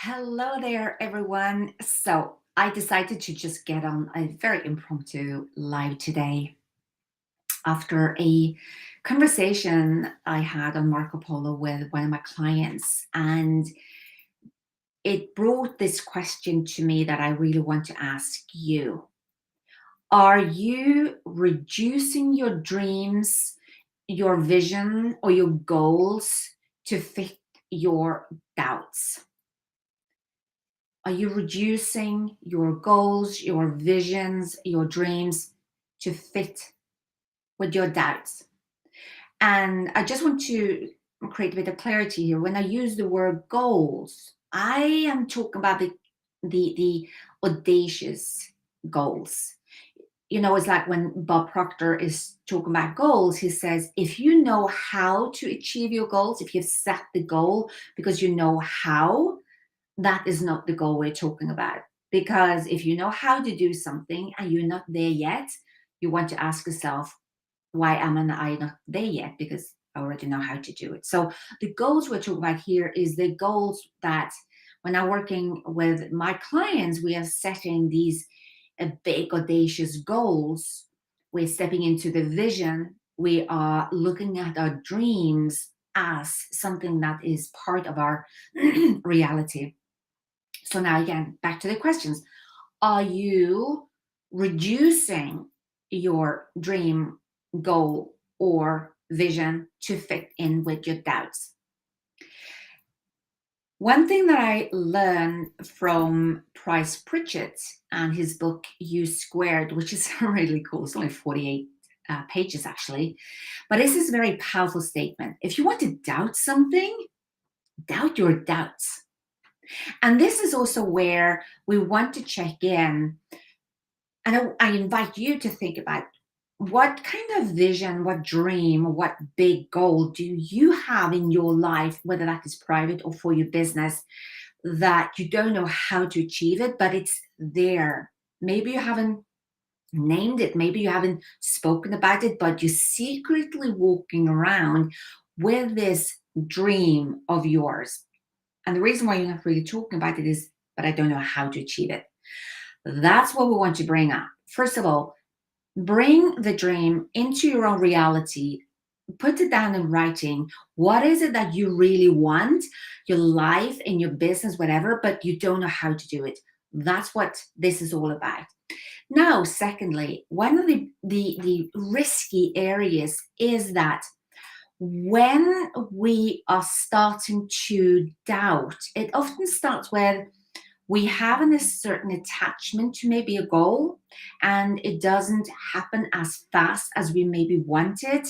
Hello there, everyone. So I decided to just get on a very impromptu live today after a conversation I had on Marco Polo with one of my clients. And it brought this question to me that I really want to ask you. Are you reducing your dreams, your vision, or your goals to fit your doubts? Are you reducing your goals, your visions, your dreams to fit with your doubts? And I just want to create a bit of clarity here. When I use the word goals, I am talking about the audacious goals. It's like when Bob Proctor is talking about goals, he says, if you know how to achieve your goals, if you've set the goal because you know how, that is not the goal we're talking about. Because if you know how to do something and you're not there yet, you want to ask yourself, why am I not there yet? Because I already know how to do it. So the goals we're talking about here is the goals that when I'm working with my clients, we are setting these big, audacious goals. We're stepping into the vision. We are looking at our dreams as something that is part of our reality. So now again, back to the questions. Are you reducing your dream, goal, or vision to fit in with your doubts? One thing that I learned from Price Pritchett and his book U Squared, which is really cool, it's only 48 pages actually, but this is a very powerful statement. If you want to doubt something, doubt your doubts. And this is also where we want to check in. And I invite you to think about what kind of vision, what dream, what big goal do you have in your life, whether that is private or for your business, that you don't know how to achieve it, but it's there. Maybe you haven't named it, maybe you haven't spoken about it, but you're secretly walking around with this dream of yours. And the reason why you're not really talking about it is, but I don't know how to achieve it. That's what we want to bring up. First of all, bring the dream into your own reality. Put it down in writing. What is it that you really want, your life, in your business, whatever, but you don't know how to do it? That's what this is all about. Now, secondly, one of the risky areas is that when we are starting to doubt, it often starts with we have a certain attachment to maybe a goal and it doesn't happen as fast as we maybe wanted,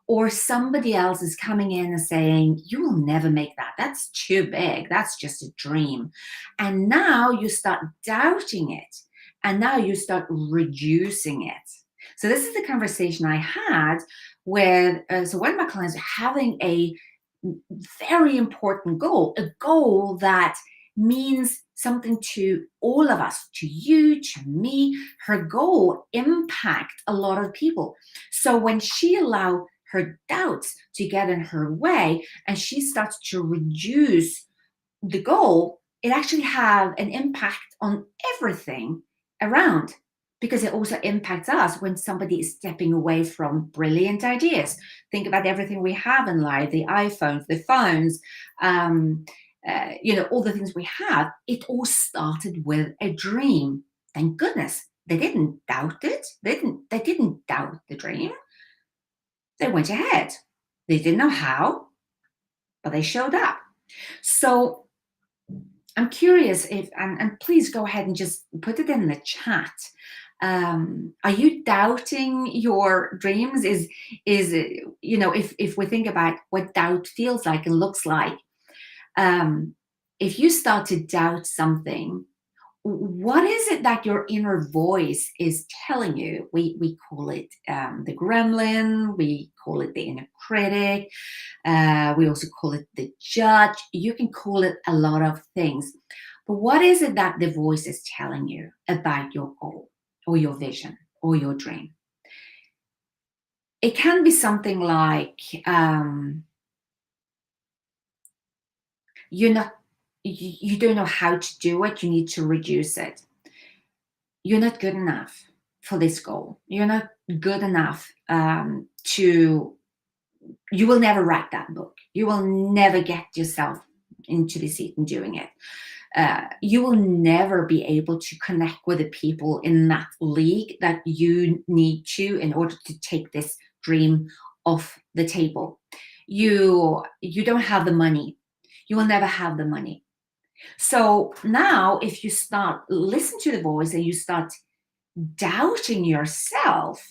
or somebody else is coming in and saying, you will never make that. That's too big. That's just a dream. And now you start doubting it and now you start reducing it. So this is the conversation I had with, so one of my clients having a very important goal, a goal that means something to all of us, to you, to me. Her goal impact a lot of people. So when she allowed her doubts to get in her way and she starts to reduce the goal, it actually have an impact on everything around, because it also impacts us when somebody is stepping away from brilliant ideas. Think about everything we have in life, the iPhones, the phones, all the things we have. It all started with a dream. Thank goodness they didn't doubt it. They didn't doubt the dream. They went ahead. They didn't know how, but they showed up. So I'm curious if, and please go ahead and just put it in the chat. Are you doubting your dreams? If we think about what doubt feels like and looks like, if you start to doubt something, what is it that your inner voice is telling you? We call it the gremlin, we call it the inner critic, we also call it the judge. You can call it a lot of things. But what is it that the voice is telling you about your goal or your vision or your dream? It can be something like, you're not you don't know how to do it, you need to reduce it. You're not good enough for this goal. You're not good enough to, you will never write that book. You will never get yourself into the seat and doing it. You will never be able to connect with the people in that league that you need to in order to take this dream off the table. You don't have the money. You will never have the money. So now if you start listen to the voice and you start doubting yourself,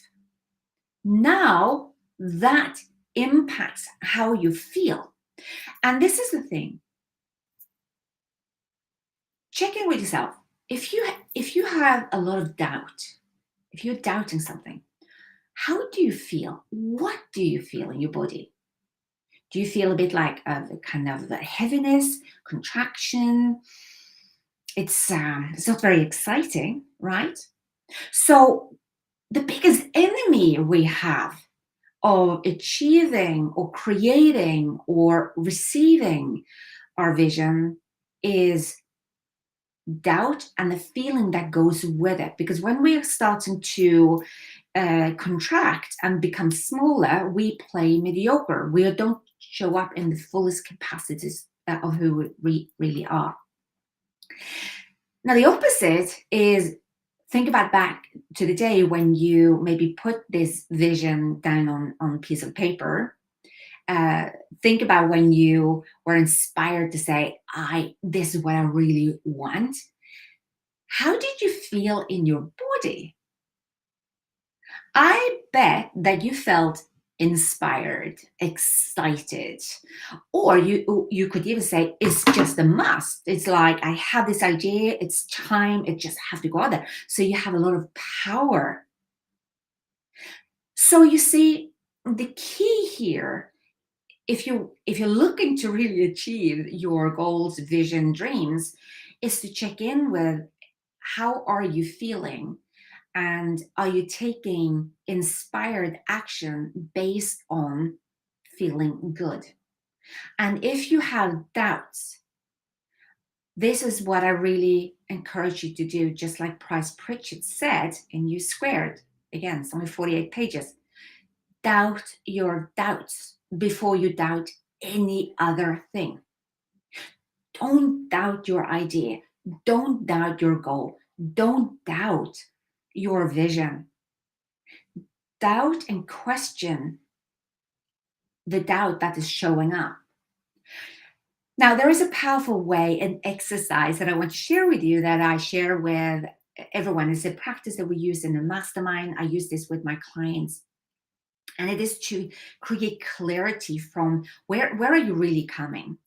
now that impacts how you feel. And this is the thing. Check in with yourself. If you have a lot of doubt, if you're doubting something, how do you feel? What do you feel in your body? Do you feel a bit like a kind of a heaviness, contraction? It's not very exciting, right? So the biggest enemy we have of achieving or creating or receiving our vision is doubt and the feeling that goes with it. Because when we are starting to contract and become smaller, we play mediocre. We don't show up in the fullest capacities of who we really are. Now, the opposite is, think about back to the day when you maybe put this vision down on a piece of paper. Think about when you were inspired to say, this is what I really want. How did you feel in your body? I bet that you felt inspired, excited, or you could even say it's just a must. It's like, I have this idea, it's time, it just have to go out there. So you have a lot of power. So you see, the key here, if you're looking to really achieve your goals, vision, dreams, is to check in with, how are you feeling, and are you taking inspired action based on feeling good? And if you have doubts, this is what I really encourage you to do, just like Price Pritchett said in U Squared. Again, it's only 48 pages. Doubt your doubts before you doubt any other thing. Don't doubt your idea. Don't doubt your goal. Don't doubt your vision. Doubt and question the doubt that is showing up. Now, there is a powerful way, an exercise that I want to share with you, that I share with everyone. It's a practice that we use in the mastermind. I use this with my clients. And it is to create clarity from where are you really coming?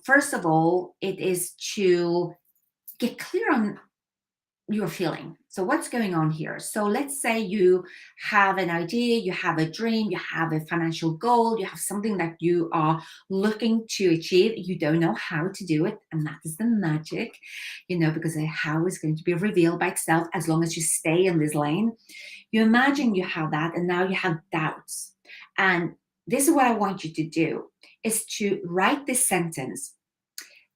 First of all, it is to get clear on your feeling. So what's going on here? So let's say you have an idea, you have a dream, you have a financial goal, you have something that you are looking to achieve. You don't know how to do it. And that is the magic, because the how is going to be revealed by itself as long as you stay in this lane. You imagine you have that, and now you have doubts. And this is what I want you to do, is to write this sentence.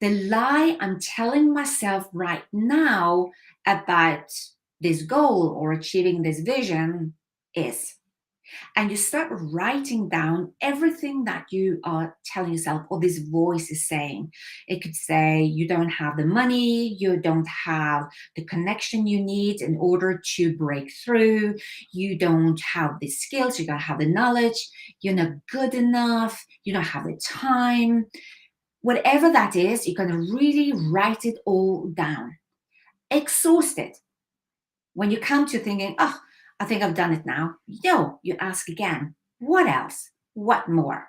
The lie I'm telling myself right now about this goal or achieving this vision is. And you start writing down everything that you are telling yourself, or this voice is saying. It could say, you don't have the money, you don't have the connection you need in order to break through, you don't have the skills, you don't have the knowledge, you're not good enough, you don't have the time. Whatever that is, you're going to really write it all down. Exhausted. When you come to thinking, I think I've done it now. No, you ask again, what else? What more?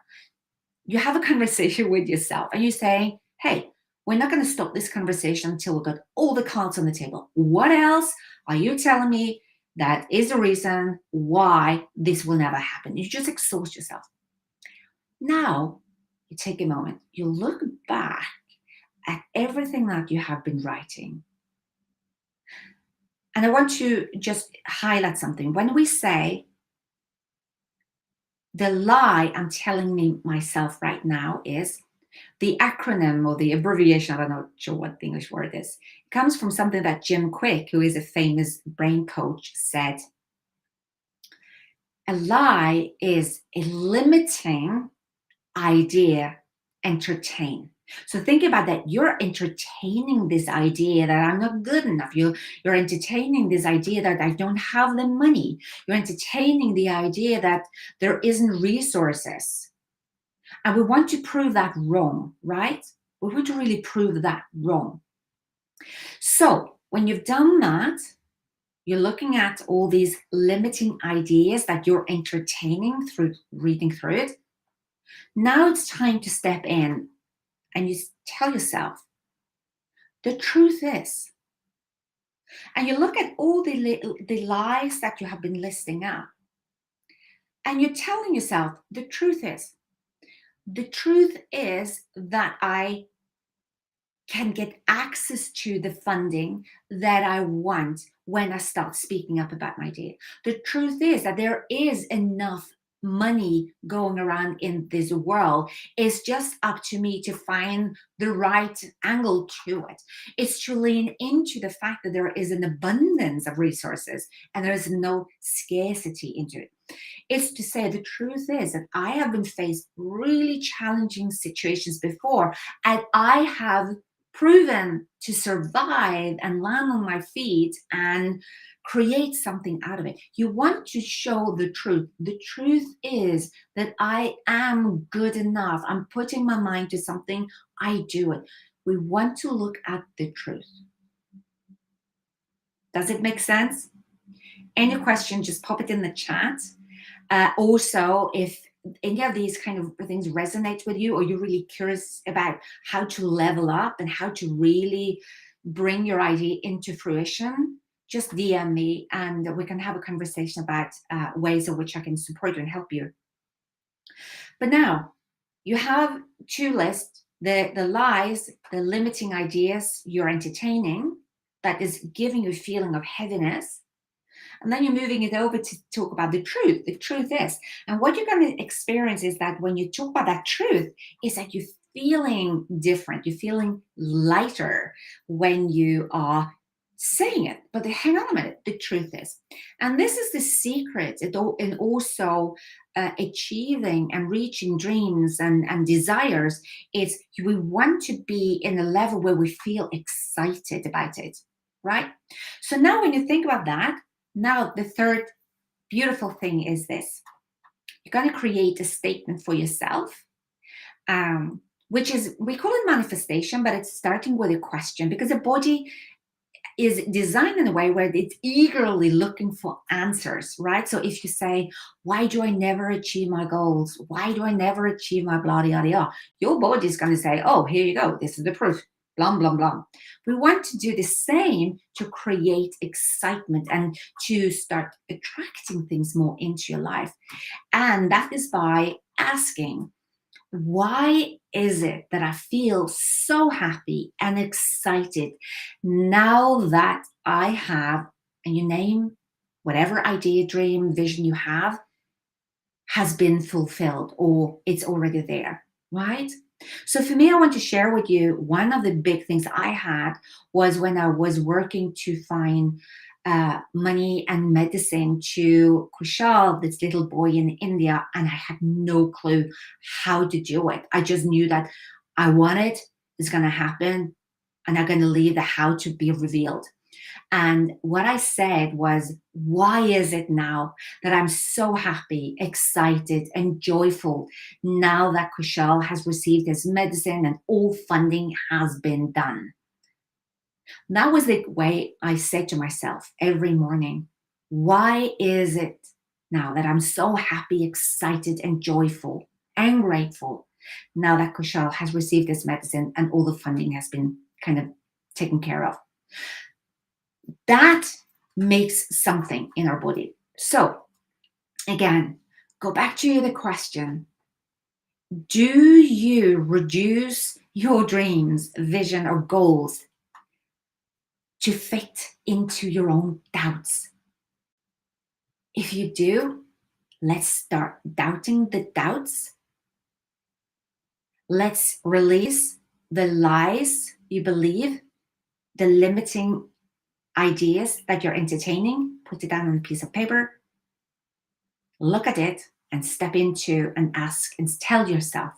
You have a conversation with yourself and you say, hey, we're not going to stop this conversation until we've got all the cards on the table. What else are you telling me that is the reason why this will never happen? You just exhaust yourself. Now, you take a moment, you look back at everything that you have been writing. And I want to just highlight something. When we say, the lie I'm telling myself right now is, The acronym or the abbreviation, I'm not sure what the English word is, comes from something that Jim Quick, who is a famous brain coach, said. A lie is a limiting idea entertain. So think about that. You're entertaining this idea that I'm not good enough. You're entertaining this idea that I don't have the money. You're entertaining the idea that there isn't resources. And we want to prove that wrong, right? We want to really prove that wrong. So when you've done that, you're looking at all these limiting ideas that you're entertaining through reading through it. Now it's time to step in and you tell yourself, the truth is, and you look at all the lies that you have been listing out, and you're telling yourself, the truth is that I can get access to the funding that I want when I start speaking up about my idea. The truth is that there is enough money going around in this world. It's just up to me to find the right angle to it. It's to lean into the fact that there is an abundance of resources and there is no scarcity into it. It's to say the truth is that I have been faced really challenging situations before, and I have proven to survive and land on my feet and create something out of it. You want to show the truth. The truth is that I am good enough. I'm putting my mind to something, I do it. We want to look at the truth. Does it make sense? Any question, just pop it in the chat. Also, if any of these kind of things resonate with you, or you're really curious about how to level up and how to really bring your idea into fruition, just DM me and we can have a conversation about ways in which I can support you and help you. But now you have two lists, the lies, the limiting ideas you're entertaining that is giving you a feeling of heaviness. And then you're moving it over to talk about the truth. The truth is, and what you're going to experience is that when you talk about that truth, is that you're feeling different. You're feeling lighter when you are saying it. But hang on a minute, the truth is. And this is the secret in also achieving and reaching dreams and desires is we want to be in a level where we feel excited about it, right? So now when you think about that, now, the third beautiful thing is this. You're going to create a statement for yourself, which is, we call it manifestation, but it's starting with a question because the body is designed in a way where it's eagerly looking for answers, right? So if you say, why do I never achieve my goals? Why do I never achieve my blah, blah, blah? Your body is going to say, oh, here you go. This is the proof. Blah, blah, blah. We want to do the same to create excitement and to start attracting things more into your life. And that is by asking, why is it that I feel so happy and excited now that I have, and you name whatever idea, dream, vision you have, has been fulfilled or it's already there, right? So for me, I want to share with you one of the big things I had was when I was working to find money and medicine to Kushal, this little boy in India, and I had no clue how to do it. I just knew that I want it, it's going to happen, and I'm going to leave the how to be revealed. And what I said was, why is it now that I'm so happy, excited, and joyful now that Kushal has received his medicine and all funding has been done? That was the way I said to myself every morning, why is it now that I'm so happy, excited, and joyful and grateful now that Kushal has received his medicine and all the funding has been kind of taken care of? That makes something in our body. So again, go back to the question. Do you reduce your dreams, vision, or goals to fit into your own doubts? If you do, let's start doubting the doubts. Let's release the lies you believe, the limiting ideas that you're entertaining. Put it down on a piece of paper, look at it, and step into and ask and tell yourself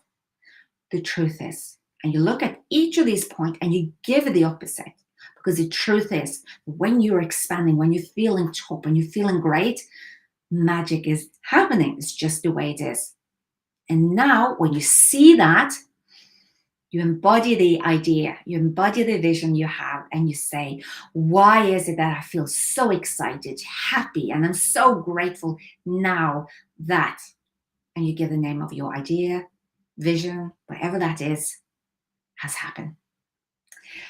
the truth is. And you look at each of these points and you give it the opposite. Because the truth is, when you're expanding, when you're feeling top, when you're feeling great, magic is happening. It's just the way it is. And now when you see that, you embody the idea, you embody the vision you have, and you say, why is it that I feel so excited, happy, and I'm so grateful now that, and you give the name of your idea, vision, whatever that is, has happened.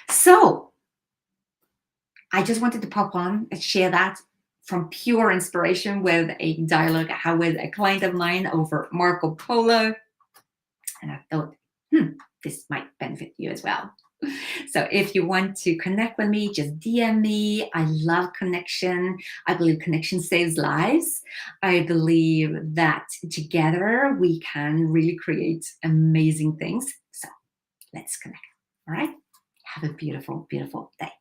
So I just wanted to pop on and share that from pure inspiration with a dialogue I had with a client of mine over Marco Polo. And I thought, this might benefit you as well. So if you want to connect with me, just DM me. I love connection. I believe connection saves lives. I believe that together we can really create amazing things. So let's connect. All right. Have a beautiful, beautiful day.